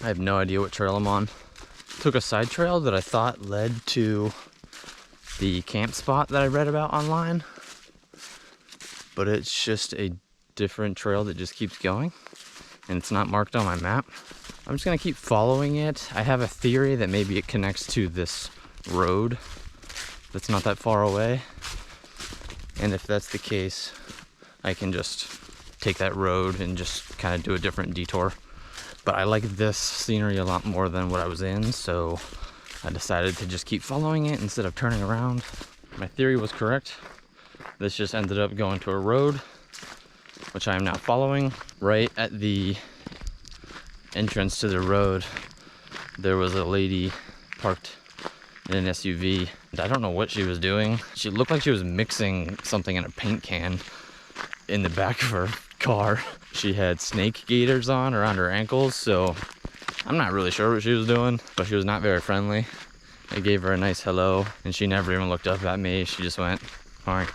I have no idea what trail I'm on. Took a side trail that I thought led to the camp spot that I read about online, but it's just a different trail that just keeps going, and it's not marked on my map. I'm just gonna keep following it. I have a theory that maybe it connects to this road that's not that far away, and if that's the case, I can just take that road and just kind of do a different detour. But I like this scenery a lot more than what I was in, so I decided to just keep following it instead of turning around. My theory was correct. This just ended up going to a road, which I am now following. Right at the entrance to the road, there was a lady parked in an SUV. I don't know what she was doing. She looked like she was mixing something in a paint can in the back of her car. She had snake gaiters on around her ankles, so I'm not really sure what she was doing, but she was not very friendly. I gave her a nice hello, and she never even looked up at me. She just went, "Hi."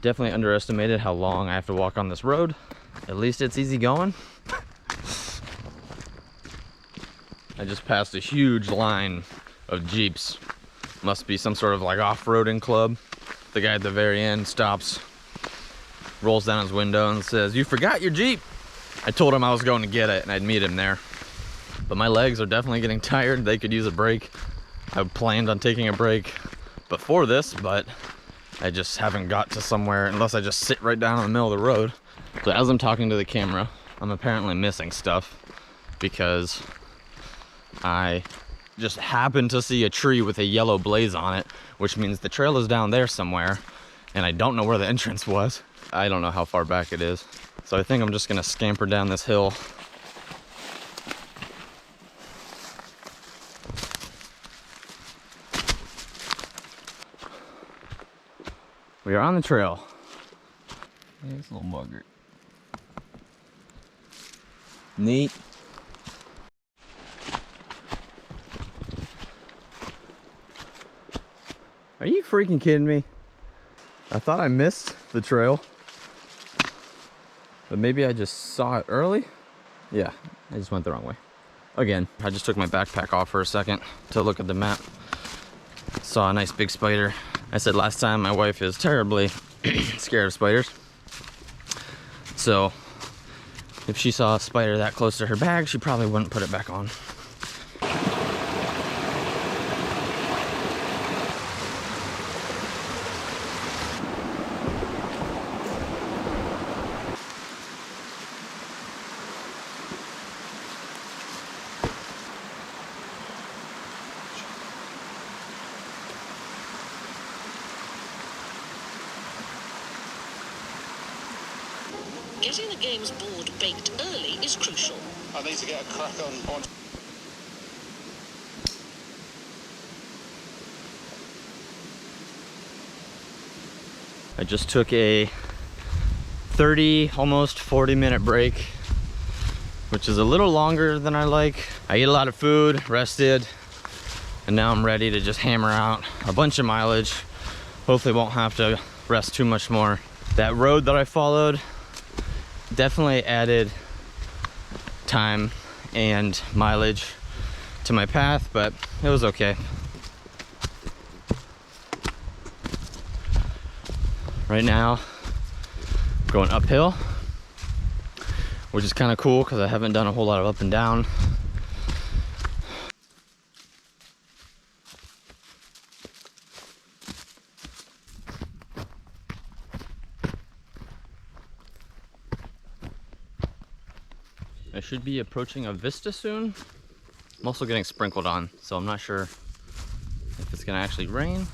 Definitely underestimated how long I have to walk on this road. At least it's easy going. I just passed a huge line of Jeeps. Must be some sort of like off-roading club. The guy at the very end stops, rolls down his window and says, "You forgot your Jeep." I told him I was going to get it and I'd meet him there. But my legs are definitely getting tired. They could use a break. I planned on taking a break before this, but I just haven't got to somewhere unless I just sit right down in the middle of the road. So as I'm talking to the camera, I'm apparently missing stuff because I just happened to see a tree with a yellow blaze on it, which means the trail is down there somewhere, and I don't know where the entrance was. I don't know how far back it is. So I think I'm just gonna scamper down this hill. We are on the trail. There's a little bugger. Neat. Are you freaking kidding me? I thought I missed the trail, but maybe I just saw it early. Yeah, I just went the wrong way. Again, I just took my backpack off for a second to look at the map. Saw a nice big spider. I said last time my wife is terribly scared of spiders. So if she saw a spider that close to her bag, she probably wouldn't put it back on. Getting the game's board baked early is crucial. I need to get a crack on. I just took a 30, almost 40-minute break, which is a little longer than I like. I ate a lot of food, rested, and now I'm ready to just hammer out a bunch of mileage. Hopefully won't have to rest too much more. That road that I followed definitely added time and mileage to my path, but it was okay. Right now, going uphill, which is kind of cool because I haven't done a whole lot of up and down. I should be approaching a vista soon. I'm also getting sprinkled on, so I'm not sure if it's gonna actually rain.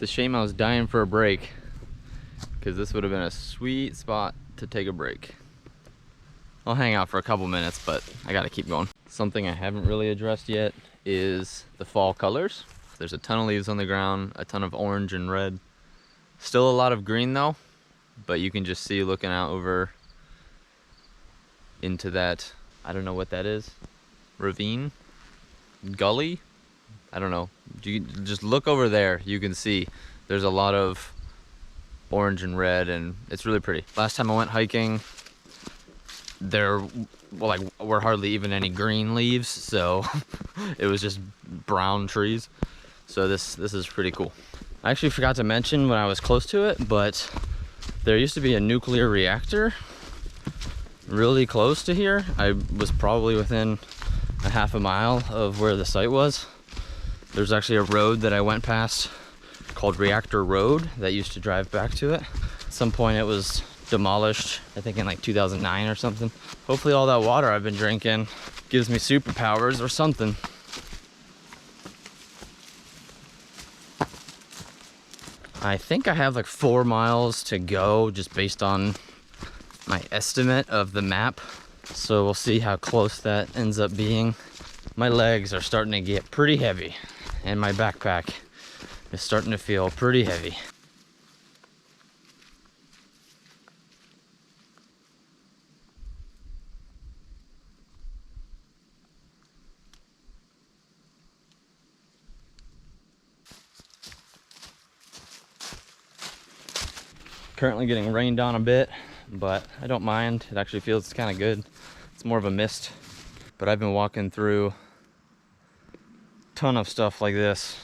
It's a shame I was dying for a break, because this would have been a sweet spot to take a break. I'll hang out for a couple minutes, but I gotta keep going. Something I haven't really addressed yet is the fall colors. There's a ton of leaves on the ground, a ton of orange and red. Still a lot of green though, but you can just see looking out over into that, I don't know what that is, ravine, gully, I don't know. You just look over there, you can see there's a lot of orange and red, and it's really pretty. Last time I went hiking, there were hardly even any green leaves, so it was just brown trees. So this is pretty cool. I actually forgot to mention when I was close to it, but there used to be a nuclear reactor really close to here. I was probably within a half a mile of where the site was. There's actually a road that I went past called Reactor Road that used to drive back to it. At some point it was demolished, I think in like 2009 or something. Hopefully all that water I've been drinking gives me superpowers or something. I think I have like 4 miles to go just based on my estimate of the map. So we'll see how close that ends up being. My legs are starting to get pretty heavy and my backpack is starting to feel pretty heavy. Currently getting rained on a bit, but I don't mind. It actually feels kind of good. It's more of a mist, but I've been walking through a ton of stuff like this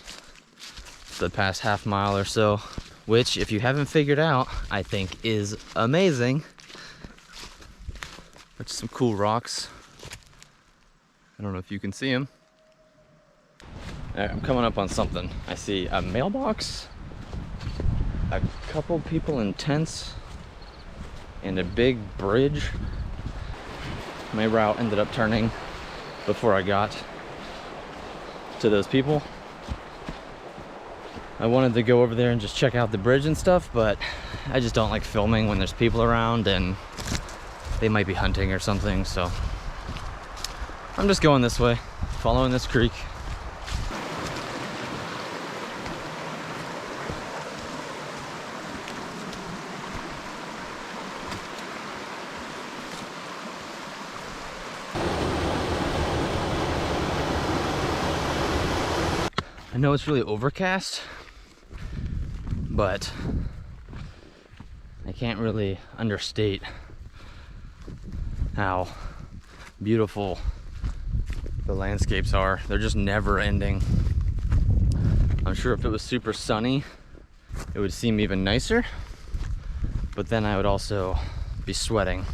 the past half mile or so, which if you haven't figured out, I think is amazing. There's some cool rocks. I don't know if you can see them. All right, I'm coming up on something. I see a mailbox, a couple people in tents, and a big bridge. My route ended up turning before I got to those people. I wanted to go over there and just check out the bridge and stuff, but I just don't like filming when there's people around and they might be hunting or something, so I'm just going this way, following this creek. I know it's really overcast, but I can't really understate how beautiful the landscapes are. They're just never ending. I'm sure if it was super sunny, it would seem even nicer, but then I would also be sweating.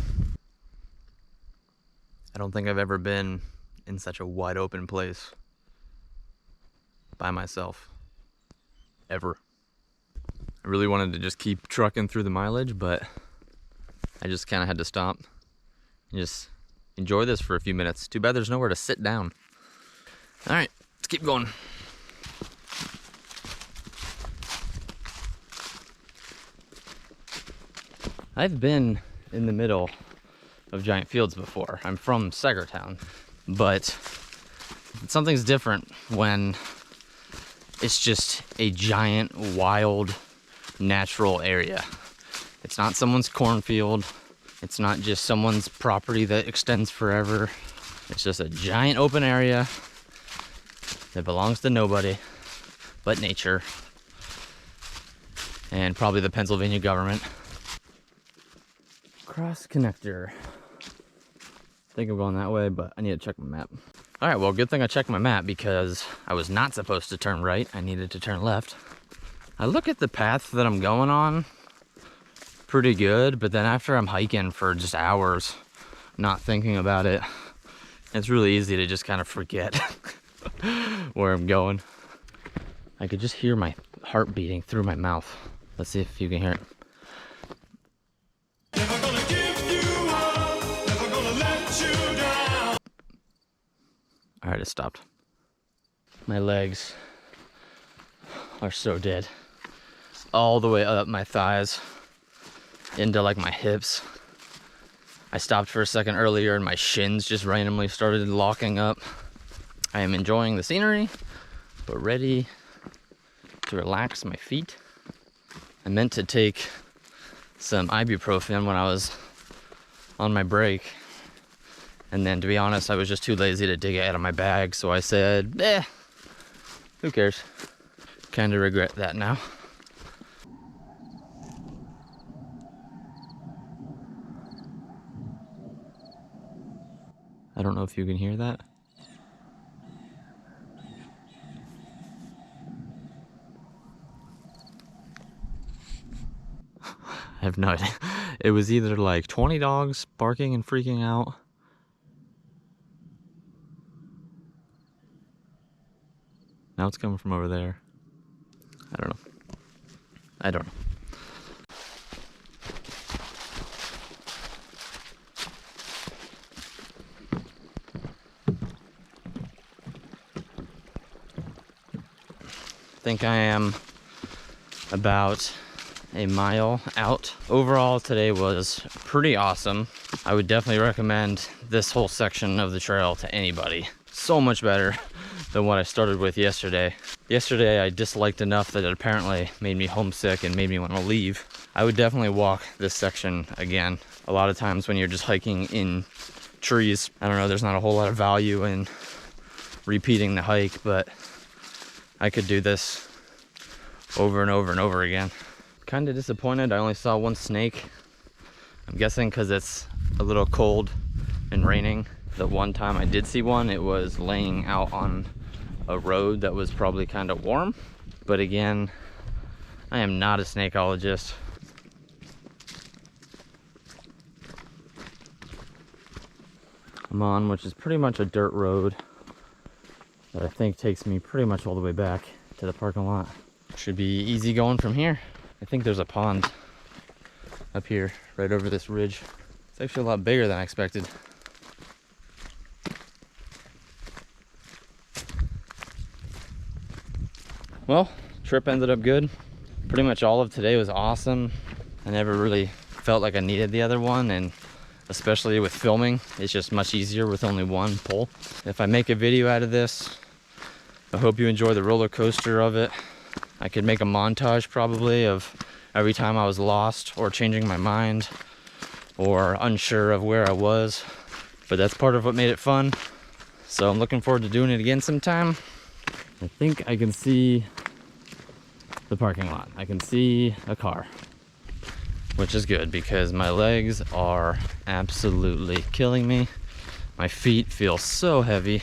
I don't think I've ever been in such a wide open place by myself, ever. I really wanted to just keep trucking through the mileage, but I just kind of had to stop and just enjoy this for a few minutes. Too bad there's nowhere to sit down. All right, let's keep going. I've been in the middle of giant fields before. I'm from Sagertown, but something's different when it's just a giant, wild, natural area. It's not someone's cornfield. It's not just someone's property that extends forever. It's just a giant open area that belongs to nobody but nature and probably the Pennsylvania government. Cross connector. I think I'm going that way, but I need to check my map. All right, well, good thing I checked my map because I was not supposed to turn right. I needed to turn left. I look at the path that I'm going on pretty good, but then after I'm hiking for just hours, not thinking about it, it's really easy to just kind of forget where I'm going. I could just hear my heart beating through my mouth. Let's see if you can hear it. Never gonna give you up, never gonna let you down. All right, it stopped. My legs are so dead. All the way up my thighs into like my hips. I stopped for a second earlier and my shins just randomly started locking up. I am enjoying the scenery, but ready to relax my feet. I meant to take some ibuprofen when I was on my break. And then, to be honest, I was just too lazy to dig it out of my bag. So I said, who cares? Kind of regret that now. I don't know if you can hear that. I have no idea. It was either like 20 dogs barking and freaking out. Now it's coming from over there. I don't know. I don't know. I think I am about a mile out. Overall, today was pretty awesome. I would definitely recommend this whole section of the trail to anybody. So much better than what I started with yesterday. Yesterday, I disliked enough that it apparently made me homesick and made me want to leave. I would definitely walk this section again. A lot of times when you're just hiking in trees, I don't know, there's not a whole lot of value in repeating the hike, but I could do this over and over and over again. Kind of disappointed I only saw one snake. I'm guessing because it's a little cold and raining. The one time I did see one, it was laying out on a road that was probably kind of warm. But again, I am not a snakeologist. I'm on, which is pretty much a dirt road that I think takes me pretty much all the way back to the parking lot. Should be easy going from here. I think there's a pond up here, right over this ridge. It's actually a lot bigger than I expected. Well, trip ended up good. Pretty much all of today was awesome. I never really felt like I needed the other one, and especially with filming, it's just much easier with only one pole. If I make a video out of this, I hope you enjoy the roller coaster of it. I could make a montage probably of every time I was lost or changing my mind or unsure of where I was, but that's part of what made it fun. So I'm looking forward to doing it again sometime. I think I can see the parking lot. I can see a car, which is good because my legs are absolutely killing me. My feet feel so heavy.